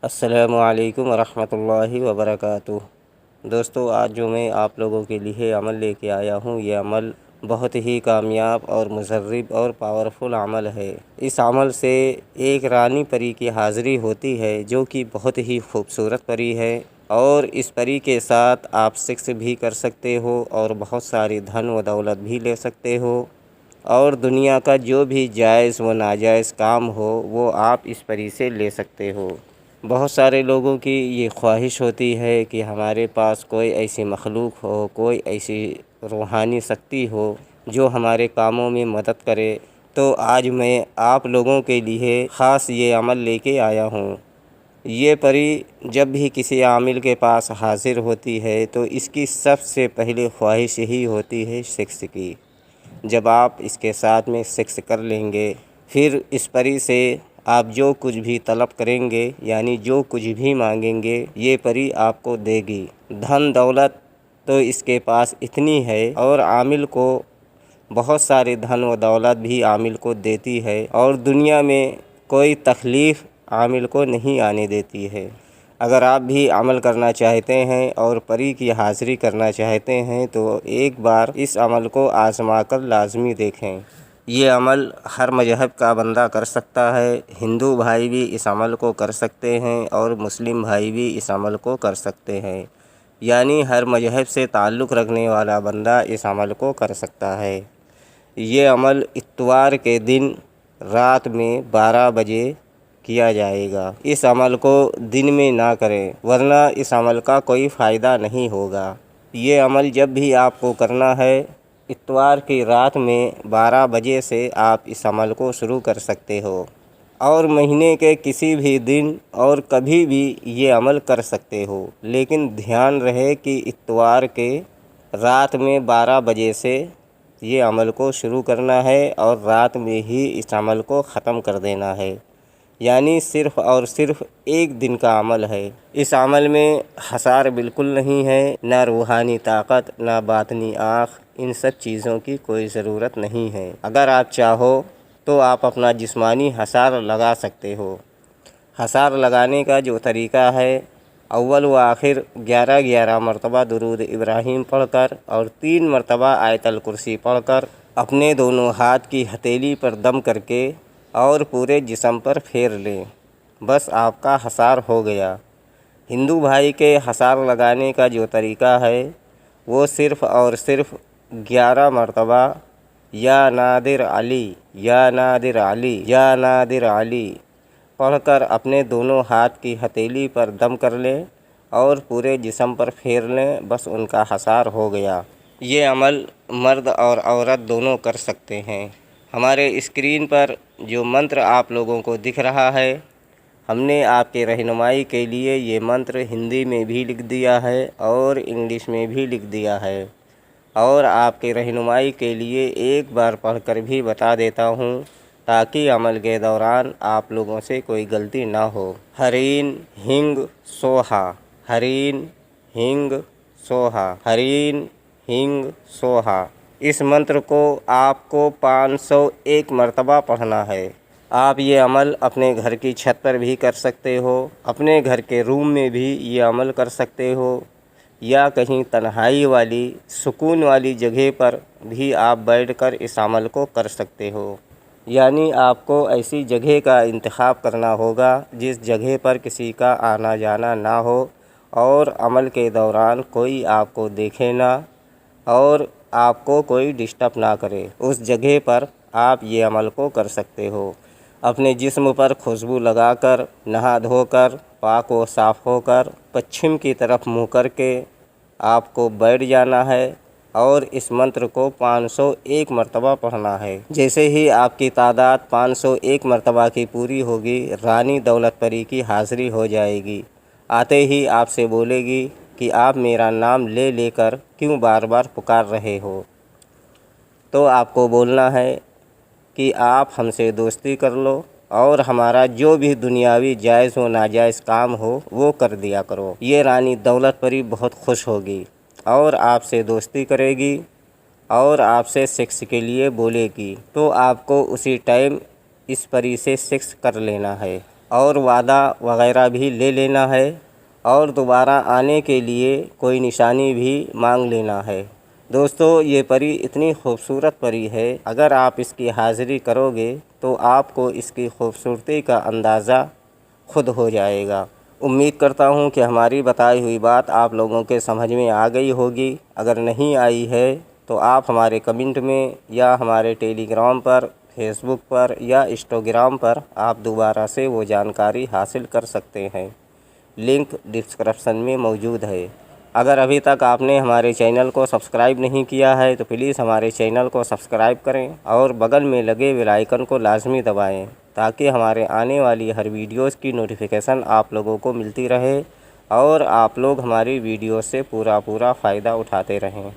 السلام علیکم ورحمۃ اللہ وبرکاتہ۔ دوستو، آج جو میں آپ لوگوں کے لیے عمل لے کے آیا ہوں، یہ عمل بہت ہی کامیاب اور مجرب اور پاورفل عمل ہے۔ اس عمل سے ایک رانی پری کی حاضری ہوتی ہے جو کہ بہت ہی خوبصورت پری ہے، اور اس پری کے ساتھ آپ سیکس بھی کر سکتے ہو اور بہت ساری دھن و دولت بھی لے سکتے ہو، اور دنیا کا جو بھی جائز و ناجائز کام ہو وہ آپ اس پری سے لے سکتے ہو۔ بہت سارے لوگوں کی یہ خواہش ہوتی ہے کہ ہمارے پاس کوئی ایسی مخلوق ہو، کوئی ایسی روحانی شکتی ہو جو ہمارے کاموں میں مدد کرے، تو آج میں آپ لوگوں کے لیے خاص یہ عمل لے کے آیا ہوں۔ یہ پری جب بھی کسی عامل کے پاس حاضر ہوتی ہے تو اس کی سب سے پہلی خواہش ہی ہوتی ہے سیکس کی۔ جب آپ اس کے ساتھ میں سیکس کر لیں گے، پھر اس پری سے آپ جو کچھ بھی طلب کریں گے، یعنی جو کچھ بھی مانگیں گے، یہ پری آپ کو دے گی۔ دھن دولت تو اس کے پاس اتنی ہے، اور عامل کو بہت سارے دھن و دولت بھی عامل کو دیتی ہے، اور دنیا میں کوئی تکلیف عامل کو نہیں آنے دیتی ہے۔ اگر آپ بھی عمل کرنا چاہتے ہیں اور پری کی حاضری کرنا چاہتے ہیں تو ایک بار اس عمل کو آزما کر لازمی دیکھیں۔ یہ عمل ہر مذہب کا بندہ کر سکتا ہے۔ ہندو بھائی بھی اس عمل کو کر سکتے ہیں اور مسلم بھائی بھی اس عمل کو کر سکتے ہیں، یعنی ہر مذہب سے تعلق رکھنے والا بندہ اس عمل کو کر سکتا ہے۔ یہ عمل اتوار کے دن رات میں 12 بجے کیا جائے گا۔ اس عمل کو دن میں نہ کریں، ورنہ اس عمل کا کوئی فائدہ نہیں ہوگا۔ یہ عمل جب بھی آپ کو کرنا ہے، اتوار کی رات میں 12 بجے سے آپ اس عمل کو شروع کر سکتے ہو، اور مہینے کے کسی بھی دن اور کبھی بھی یہ عمل کر سکتے ہو، لیکن دھیان رہے کہ اتوار کے رات میں 12 بجے سے یہ عمل کو شروع کرنا ہے اور رات میں ہی اس عمل کو ختم کر دینا ہے، یعنی صرف اور صرف ایک دن کا عمل ہے۔ اس عمل میں حصار بالکل نہیں ہے، نہ روحانی طاقت، نہ باطنی آنکھ، ان سب چیزوں کی کوئی ضرورت نہیں ہے۔ اگر آپ چاہو تو آپ اپنا جسمانی حصار لگا سکتے ہو۔ حصار لگانے کا جو طریقہ ہے، اول و آخر 11 مرتبہ درود ابراہیم پڑھ کر اور 3 مرتبہ آیت الکرسی پڑھ کر اپنے دونوں ہاتھ کی ہتھیلی پر دم کر کے اور پورے جسم پر پھیر لیں، بس آپ کا حصار ہو گیا۔ ہندو بھائی کے حصار لگانے کا جو طریقہ ہے وہ صرف اور صرف 11 مرتبہ یا نادر علی، یا نادر علی، یا نادر علی پڑھ کر اپنے دونوں ہاتھ کی ہتھیلی پر دم کر لیں اور پورے جسم پر پھیر لیں، بس ان کا حصار ہو گیا۔ یہ عمل مرد اور عورت دونوں کر سکتے ہیں۔ ہمارے اسکرین پر جو منتر آپ لوگوں کو دکھ رہا ہے، ہم نے آپ کے رہنمائی کے لیے یہ منتر ہندی میں بھی لکھ دیا ہے اور انگلش میں بھی لکھ دیا ہے، اور آپ کے رہنمائی کے لیے ایک بار پڑھ کر بھی بتا دیتا ہوں تاکہ عمل کے دوران آپ لوگوں سے کوئی غلطی نہ ہو۔ ہرین ہنگ سوہا، ہرین ہنگ سوہا، ہرین ہنگ سوہا۔ اس منتر کو آپ کو 501 مرتبہ پڑھنا ہے۔ آپ یہ عمل اپنے گھر کی چھت پر بھی کر سکتے ہو، اپنے گھر کے روم میں بھی یہ عمل کر سکتے ہو، یا کہیں تنہائی والی سکون والی جگہ پر بھی آپ بیٹھ کر اس عمل کو کر سکتے ہو۔ یعنی آپ کو ایسی جگہ کا انتخاب کرنا ہوگا جس جگہ پر کسی کا آنا جانا نہ ہو، اور عمل کے دوران کوئی آپ کو دیکھے نہ اور آپ کو کوئی ڈسٹرب نہ کرے، اس جگہ پر آپ یہ عمل کو کر سکتے ہو۔ اپنے جسم پر خوشبو لگا کر، نہا دھو کر، پاک و صاف ہو کر، پچھم کی طرف منہ کر کے آپ کو بیٹھ جانا ہے اور اس منتر کو 501 مرتبہ پڑھنا ہے۔ جیسے ہی آپ کی تعداد 501 مرتبہ کی پوری ہوگی، رانی دولت پری کی حاضری ہو جائے گی۔ آتے ہی آپ سے بولے گی کہ آپ میرا نام لے لے کر کیوں بار بار پکار رہے ہو؟ تو آپ کو بولنا ہے کہ آپ ہم سے دوستی کر لو اور ہمارا جو بھی دنیاوی جائز و ناجائز کام ہو وہ کر دیا کرو۔ یہ رانی دولت پری بہت خوش ہوگی اور آپ سے دوستی کرے گی اور آپ سے سیکس کے لیے بولے گی، تو آپ کو اسی ٹائم اس پری سے سیکس کر لینا ہے۔ اور وعدہ وغیرہ بھی لے لینا ہے اور دوبارہ آنے کے لیے کوئی نشانی بھی مانگ لینا ہے۔ دوستو یہ پری اتنی خوبصورت پری ہے، اگر آپ اس کی حاضری کرو گے تو آپ کو اس کی خوبصورتی کا اندازہ خود ہو جائے گا۔ امید کرتا ہوں کہ ہماری بتائی ہوئی بات آپ لوگوں کے سمجھ میں آ گئی ہوگی۔ اگر نہیں آئی ہے تو آپ ہمارے کمنٹ میں یا ہمارے ٹیلی گرام پر، فیس بک پر یا انسٹاگرام پر آپ دوبارہ سے وہ جانکاری حاصل کر سکتے ہیں۔ لنک ڈسکرپشن میں موجود ہے۔ اگر ابھی تک آپ نے ہمارے چینل کو سبسکرائب نہیں کیا ہے تو پلیز ہمارے چینل کو سبسکرائب کریں اور بغل میں لگے بیل آئیکن کو لازمی دبائیں تاکہ ہمارے آنے والی ہر ویڈیوز کی نوٹیفیکیشن آپ لوگوں کو ملتی رہے اور آپ لوگ ہماری ویڈیو سے پورا فائدہ اٹھاتے رہیں۔